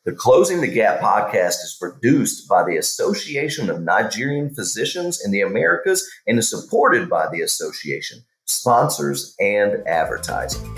The Closing the Gap podcast is produced by the Association of Nigerian Physicians in the Americas and is supported by the association, sponsors, and advertising.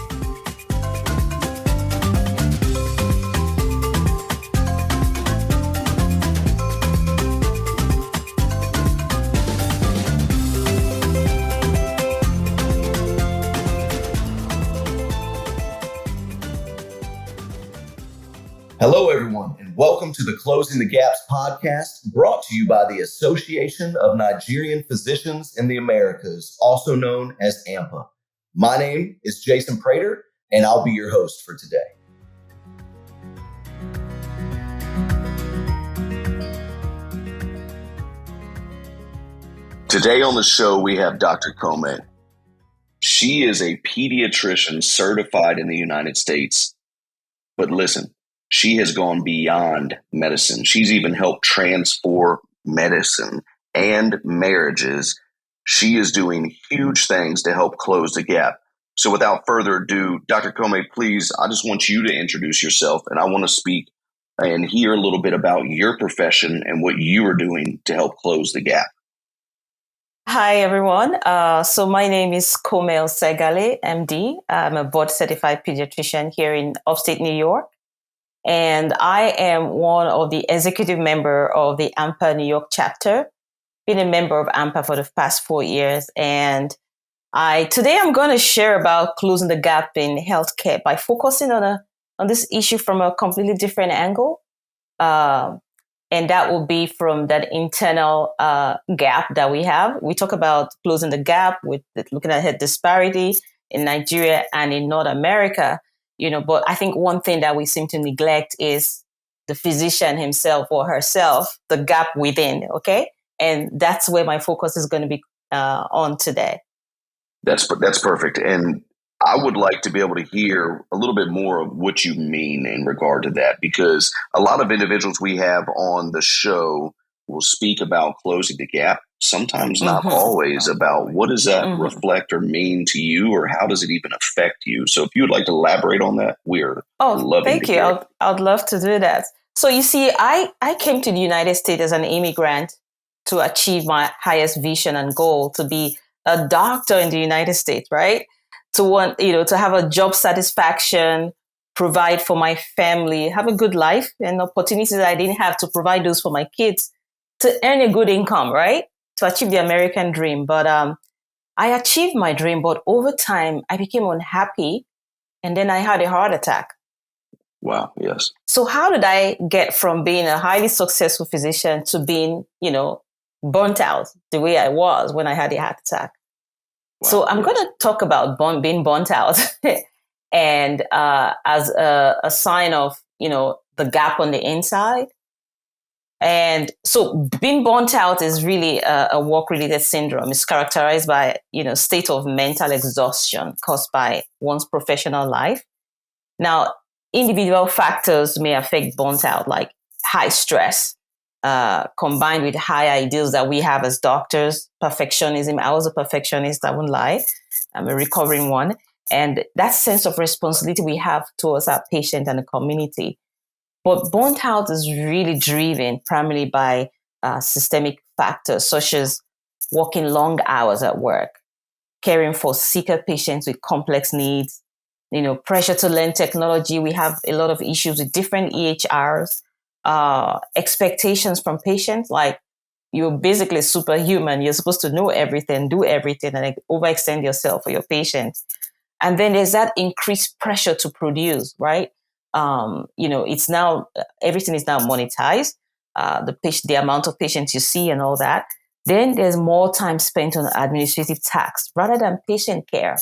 Hello, everyone, and welcome to the Closing the Gaps podcast, brought to you by the Association of Nigerian Physicians in the Americas, also known as ANPA. My name is Jason Prater, and I'll be your host for today. Today on the show, we have Dr. Kome. She is a pediatrician certified in the United States. But listen, she has gone beyond medicine. She's even helped transform medicine and marriages. She is doing huge things to help close the gap. So without further ado, Dr. Kome, please, I just want you to introduce yourself, and I want to speak and hear a little bit about your profession and what you are doing to help close the gap. Hi, everyone. So my name is Kome Oseghale, MD. I'm a board-certified pediatrician here in upstate New York. And I am one of the executive member of the ANPA New York chapter. Been a member of ANPA for the past 4 years. And today I'm going to share about closing the gap in healthcare by focusing on this issue from a completely different angle. And that will be from that internal gap that we have. We talk about closing the gap with looking at health disparity in Nigeria and in North America. But I think one thing that we seem to neglect is the physician himself or herself, the gap within, okay? And that's where my focus is going to be on today. That's perfect. And I would like to be able to hear a little bit more of what you mean in regard to that, because a lot of individuals we have on the show will speak about closing the gap, sometimes not always about what does that reflect or mean to you, or how does it even affect you. So if you would like to elaborate on that, we're loving to hear it. I'd love to do that. So you see, I came to the United States as an immigrant to achieve my highest vision and goal, to be a doctor in the United States, right? To have a job satisfaction, provide for my family, have a good life and opportunities that I didn't have to provide those for my kids, to earn a good income, right? To achieve the American dream. But I achieved my dream, but over time I became unhappy and then I had a heart attack. Wow, yes. So how did I get from being a highly successful physician to being, burnt out the way I was when I had a heart attack? Wow, so I'm going to talk about being burnt out and as a sign of, the gap on the inside. And so being burnt out is really a work-related syndrome. It's characterized by, state of mental exhaustion caused by one's professional life. Now, individual factors may affect burnt out, like high stress, combined with high ideals that we have as doctors, perfectionism. I was a perfectionist, I won't lie. I'm a recovering one. And that sense of responsibility we have towards our patient and the community. But burnt out is really driven primarily by systemic factors, such as working long hours at work, caring for sicker patients with complex needs, pressure to learn technology. We have a lot of issues with different EHRs, expectations from patients, like you're basically superhuman. You're supposed to know everything, do everything, and overextend yourself for your patients. And then there's that increased pressure to produce, right? It's now, everything is now monetized, the amount of patients you see and all that. Then there's more time spent on administrative tasks rather than patient care.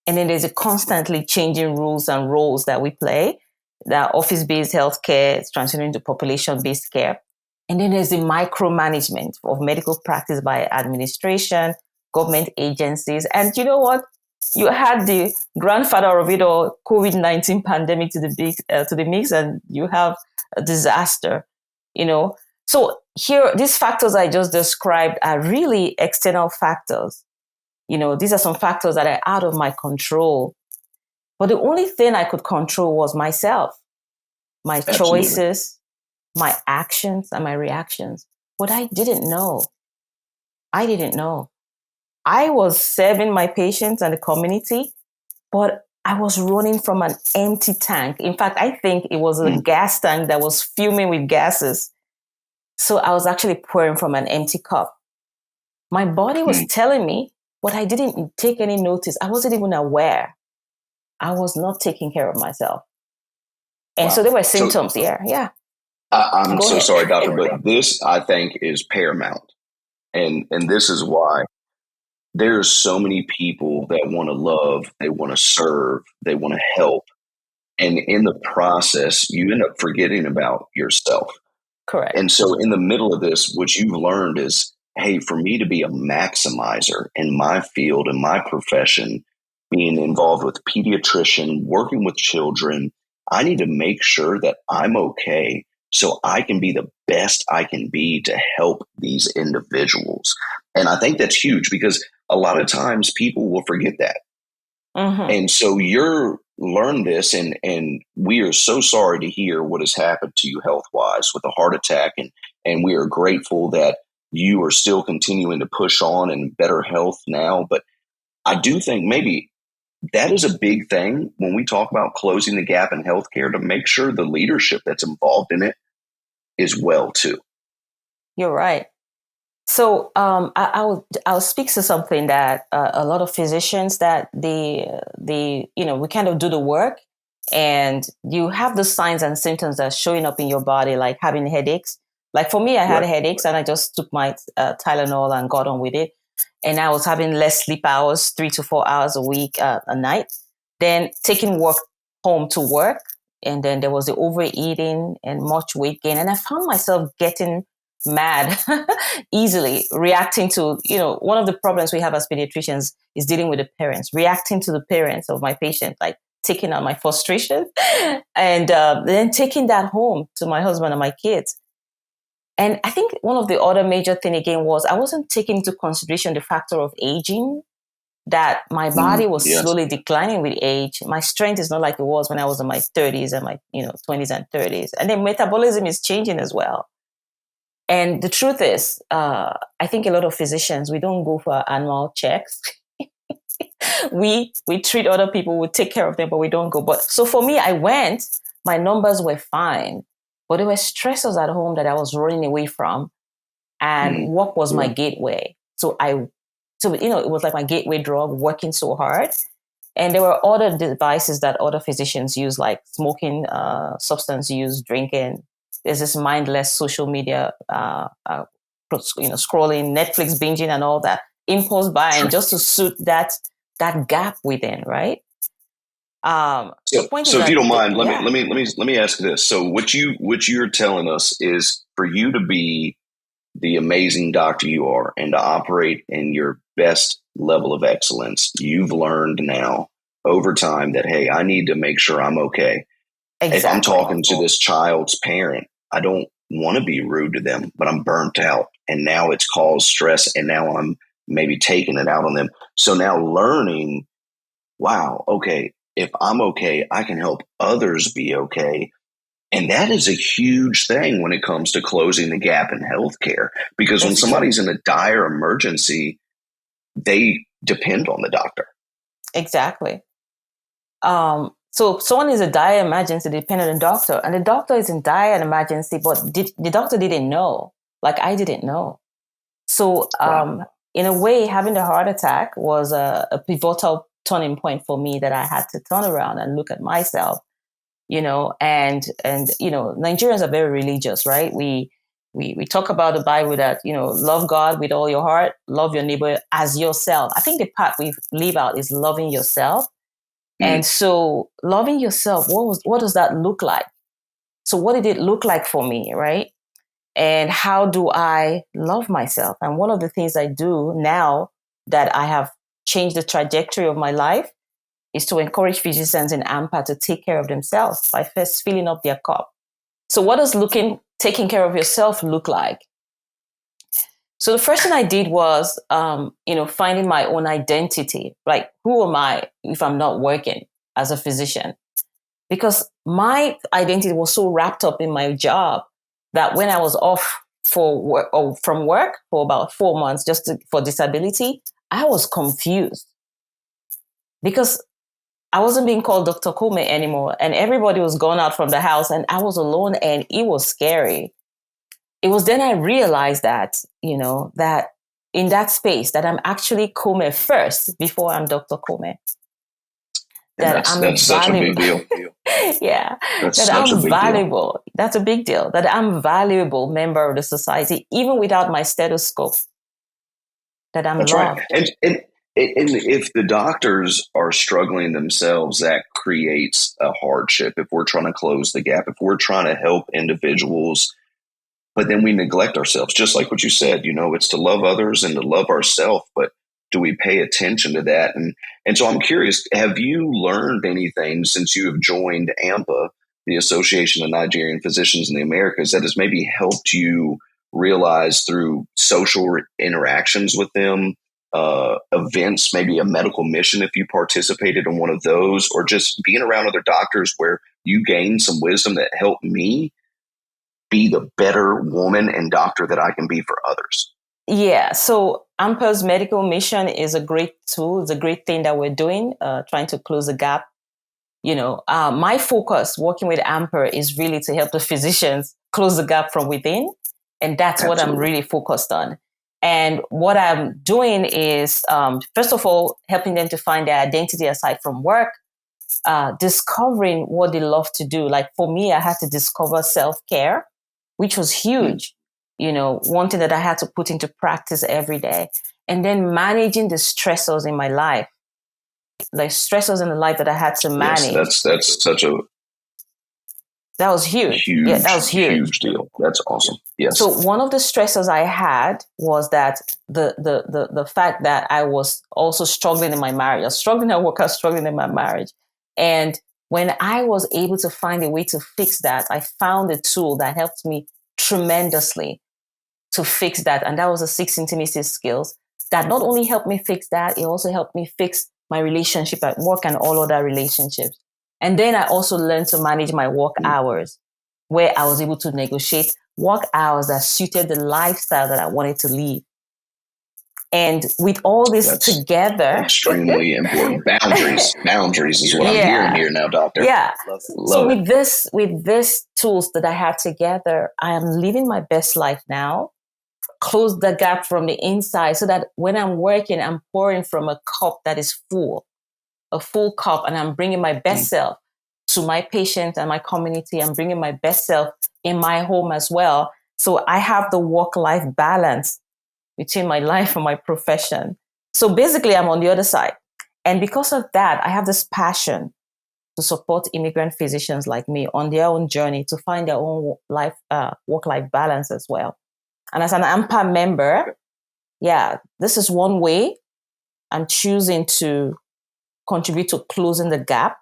And then there's a constantly changing rules and roles that we play. That office-based healthcare is transitioning to population-based care. And then there's the micromanagement of medical practice by administration, government agencies. And you know what? You had the grandfather of it all, COVID-19 pandemic to the mix, and you have a disaster, So here, these factors I just described are really external factors. These are some factors that are out of my control. But the only thing I could control was myself. my Absolutely. choices, my actions, and my reactions. But I didn't know. I didn't know. I was serving my patients and the community, but I was running from an empty tank. In fact, I think it was a gas tank that was fuming with gases. So I was actually pouring from an empty cup. My body was telling me, but I didn't take any notice. I wasn't even aware. I was not taking care of myself. And Wow. so there were symptoms. Yeah. I'm Go so ahead. sorry, doctor, but this I think is paramount. And this is why there's so many people that want to love, they want to serve, they want to help. And in the process, you end up forgetting about yourself. Correct. And so in the middle of this, what you've learned is, hey, for me to be a maximizer in my field and my profession, being involved with pediatrician, working with children, I need to make sure that I'm okay so I can be the best I can be to help these individuals. And I think that's huge because a lot of times people will forget that. And so you're learn this, and we are so sorry to hear what has happened to you health wise with a heart attack, and we are grateful that you are still continuing to push on and better health now. But I do think maybe that is a big thing when we talk about closing the gap in healthcare, to make sure the leadership that's involved in it is well too. You're right. So I'll speak to something that a lot of physicians that we kind of do the work, and you have the signs and symptoms that are showing up in your body, like having headaches. Like for me, I had headaches, and I just took my Tylenol and got on with it. And I was having less sleep hours, 3 to 4 hours a week, a night. Then taking work home to work, and then there was the overeating and much weight gain, and I found myself getting mad easily, reacting to, one of the problems we have as pediatricians is dealing with the parents, reacting to the parents of my patient, like taking out my frustration and then taking that home to my husband and my kids. And I think one of the other major thing again was I wasn't taking into consideration the factor of aging, that my body was slowly declining with age. My strength is not like it was when I was in my 30s and my 20s and 30s. And then metabolism is changing as well. And the truth is, I think a lot of physicians, we don't go for annual checks. we treat other people, we take care of them, but we don't go. But so for me, I went, my numbers were fine, but there were stressors at home that I was running away from. And work was my gateway. So it was like my gateway drug, working so hard. And there were other devices that other physicians use, like smoking, substance use, drinking. There's this mindless social media, scrolling, Netflix binging, and all that, impulse buying, just to suit that gap within, right? So if you don't mind, let me ask this. So what you're telling us is, for you to be the amazing doctor you are and to operate in your best level of excellence, you've learned now over time that, hey, I need to make sure I'm okay. Exactly. If I'm talking to this child's parent, I don't want to be rude to them, but I'm burnt out, and now it's caused stress, and now I'm maybe taking it out on them. So now learning, wow, okay, if I'm okay, I can help others be okay. And that is a huge thing when it comes to closing the gap in healthcare, because when somebody's in a dire emergency, they depend on the doctor. Exactly. So someone is a dire emergency, they depend on the doctor, and the doctor is in dire emergency, but the doctor didn't know, like I didn't know. So in a way, having the heart attack was a pivotal turning point for me, that I had to turn around and look at myself, and Nigerians are very religious, right? We talk about the Bible that, love God with all your heart, love your neighbor as yourself. I think the part we leave out is loving yourself. And so loving yourself, what does that look like? So what did it look like for me, right? And how do I love myself? And one of the things I do now that I have changed the trajectory of my life is to encourage physicians in ANPA to take care of themselves by first filling up their cup. So what does taking care of yourself look like? So the first thing I did was, finding my own identity. Like, who am I if I'm not working as a physician? because my identity was so wrapped up in my job that when I was off for work or from work for about 4 months for disability, I was confused because I wasn't being called Dr. Kome anymore, and everybody was gone out from the house, and I was alone, and it was scary. It was then I realized that, that in that space that I'm actually Kome first before I'm Dr. Kome. And that's such a big deal. Yeah. That's that such I'm a big valuable. deal. That's a big deal. That I'm a valuable member of the society, even without my stethoscope. That I'm That's loved. Right. And if the doctors are struggling themselves, that creates a hardship. If we're trying to close the gap, if we're trying to help individuals, but then we neglect ourselves, just like what you said, it's to love others and to love ourselves, but do we pay attention to that? And so I'm curious, have you learned anything since you have joined ANPA, the Association of Nigerian Physicians in the Americas, that has maybe helped you realize through social interactions with them, events, maybe a medical mission if you participated in one of those, or just being around other doctors where you gained some wisdom that helped me be the better woman and doctor that I can be for others? Yeah, so ANPA's medical mission is a great tool. It's a great thing that we're doing, trying to close the gap. My focus working with ANPA is really to help the physicians close the gap from within. And that's what I'm really focused on. And what I'm doing is, first of all, helping them to find their identity aside from work, discovering what they love to do. Like for me, I had to discover self-care, which was huge. One thing that I had to put into practice every day. And then managing the stressors in my life, like stressors in the life that I had to manage. Yes, that's such a that was huge. Yeah, that was huge deal. That's awesome. Yes. So one of the stressors I had was that the fact that I was also struggling in my marriage. I was struggling at work, I was struggling in my marriage. And when I was able to find a way to fix that, I found a tool that helped me tremendously to fix that. And that was the 6 intimacy skills that not only helped me fix that, it also helped me fix my relationship at work and all other relationships. And then I also learned to manage my work hours, where I was able to negotiate work hours that suited the lifestyle that I wanted to live. And with all this together, extremely important. Boundaries is what I'm hearing here now, doctor. Yeah. So with this tools that I have together, I am living my best life now. Close the gap from the inside so that when I'm working, I'm pouring from a cup that is full, a full cup, and I'm bringing my best self to my patients and my community. I'm bringing my best self in my home as well. So I have the work-life balance between my life and my profession. So basically, I'm on the other side. And because of that, I have this passion to support immigrant physicians like me on their own journey to find their own work-life balance as well. And as an ANPA member, this is one way I'm choosing to contribute to closing the gap,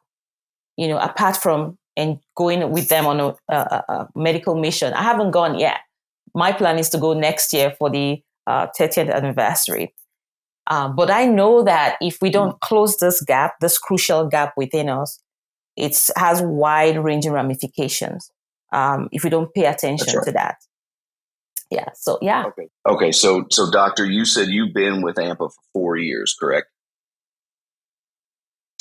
apart from and going with them on a medical mission. I haven't gone yet. My plan is to go next year for the 30th anniversary. But I know that if we don't close this gap, this crucial gap within us, it has wide-ranging ramifications if we don't pay attention to that. Yeah. So, yeah. Okay. So, doctor, you said you've been with ANPA for 4 years, correct?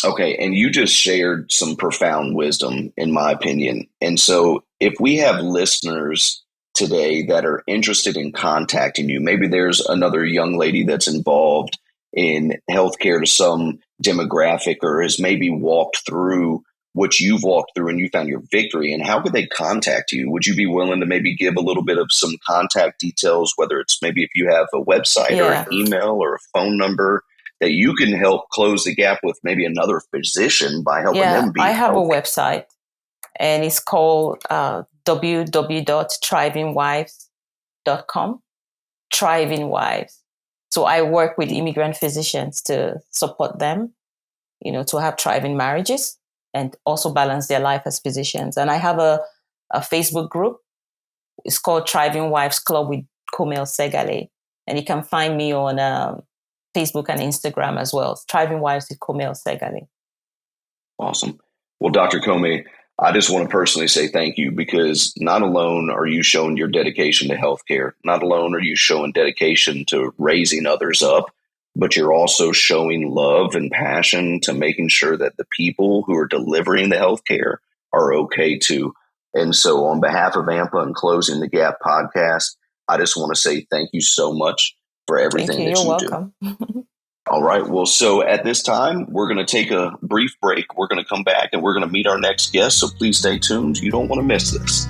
Okay. And you just shared some profound wisdom, in my opinion. And so if we have listeners today that are interested in contacting you, maybe there's another young lady that's involved in healthcare to some demographic or has maybe walked through what you've walked through and you found your victory, and how could they contact you? Would you be willing to maybe give a little bit of some contact details, whether it's maybe if you have a website or an email or a phone number that you can help close the gap with maybe another physician by helping them be I have healthy? a website, and it's called www.thrivingwives.com. Thriving Wives. So I work with immigrant physicians to support them, to have thriving marriages and also balance their life as physicians. And I have a Facebook group. It's called Thriving Wives Club with Kome Oseghale. And you can find me on Facebook and Instagram as well. Thriving Wives with Kome Oseghale. Awesome. Well, Dr. Kome, I just want to personally say thank you, because not alone are you showing your dedication to healthcare, not alone are you showing dedication to raising others up, but you're also showing love and passion to making sure that the people who are delivering the healthcare are okay too. And so on behalf of ANPA and Closing the Gap podcast, I just want to say thank you so much for everything that You're you do. welcome. All right. Well, so at this time, we're going to take a brief break. We're going to come back and we're going to meet our next guest. So please stay tuned. You don't want to miss this.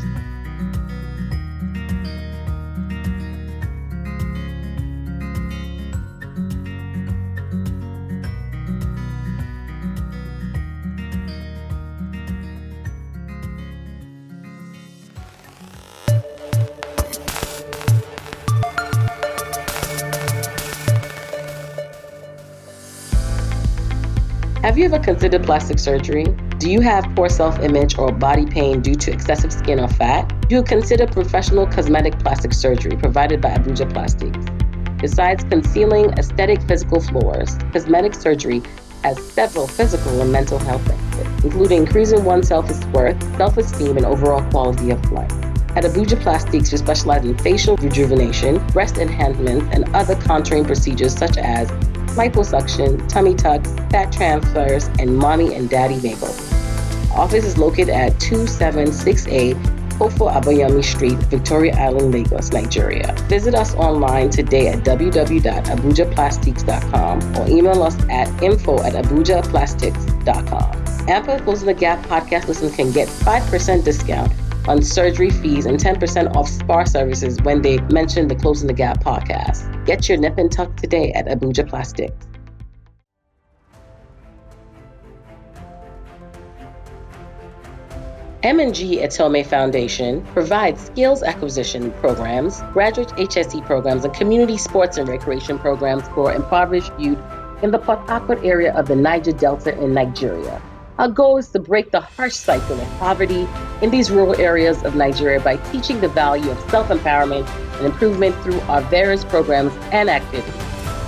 Have you ever considered plastic surgery? Do you have poor self-image or body pain due to excessive skin or fat? You would consider professional cosmetic plastic surgery provided by Abuja Plastics. Besides concealing aesthetic physical flaws, cosmetic surgery has several physical and mental health benefits, including increasing one's self-worth, self-esteem, and overall quality of life. At Abuja Plastics, we specialize in facial rejuvenation, breast enhancements, and other contouring procedures such as liposuction, tummy tucks, fat transfers, and mommy and daddy makeover. Our office is located at 2768 Kofo Abayami Street, Victoria Island, Lagos, Nigeria. Visit us online today at www.abujaplastics.com or email us at info@abujaplastics.com. ANPA Closing the Gap podcast listeners can get 5% discount on surgery fees and 10% off spa services when they mention the Closing the Gap podcast. Get your nip and tuck today at Abuja Plastics. M&G at Kome Foundation provides skills acquisition programs, graduate HSE programs, and community sports and recreation programs for impoverished youth in the Port Harcourt area of the Niger Delta in Nigeria. Our goal is to break the harsh cycle of poverty in these rural areas of Nigeria by teaching the value of self-empowerment and improvement through our various programs and activities.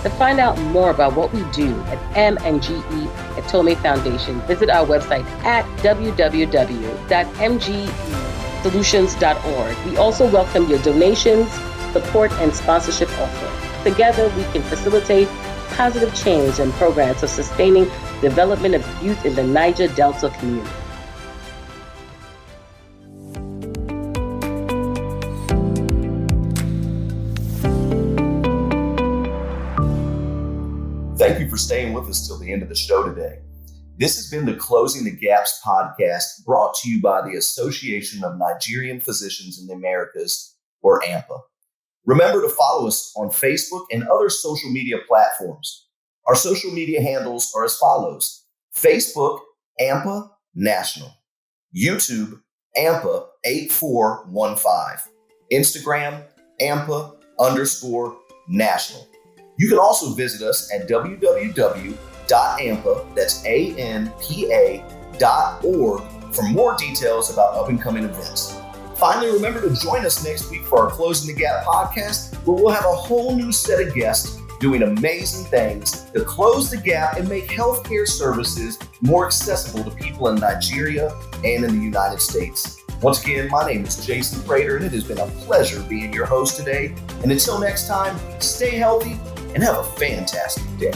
To find out more about what we do at M&GE at Kome Foundation, visit our website at www.mgesolutions.org. We also welcome your donations, support, and sponsorship offerings. Together, we can facilitate positive change and programs for sustaining development of youth in the Niger Delta community. Thank you for staying with us till the end of the show today. This has been the Closing the Gaps podcast, brought to you by the Association of Nigerian Physicians in the Americas, or ANPA. Remember to follow us on Facebook and other social media platforms. Our social media handles are as follows: Facebook, ANPA National; YouTube, ANPA 8415; Instagram, ANPA_National. You can also visit us at www.anpa, that's ANPA.org, for more details about up-and-coming events. Finally, remember to join us next week for our Closing the Gap podcast, where we'll have a whole new set of guests doing amazing things to close the gap and make healthcare services more accessible to people in Nigeria and in the United States. Once again, my name is Jason Prater, and it has been a pleasure being your host today. And until next time, stay healthy and have a fantastic day.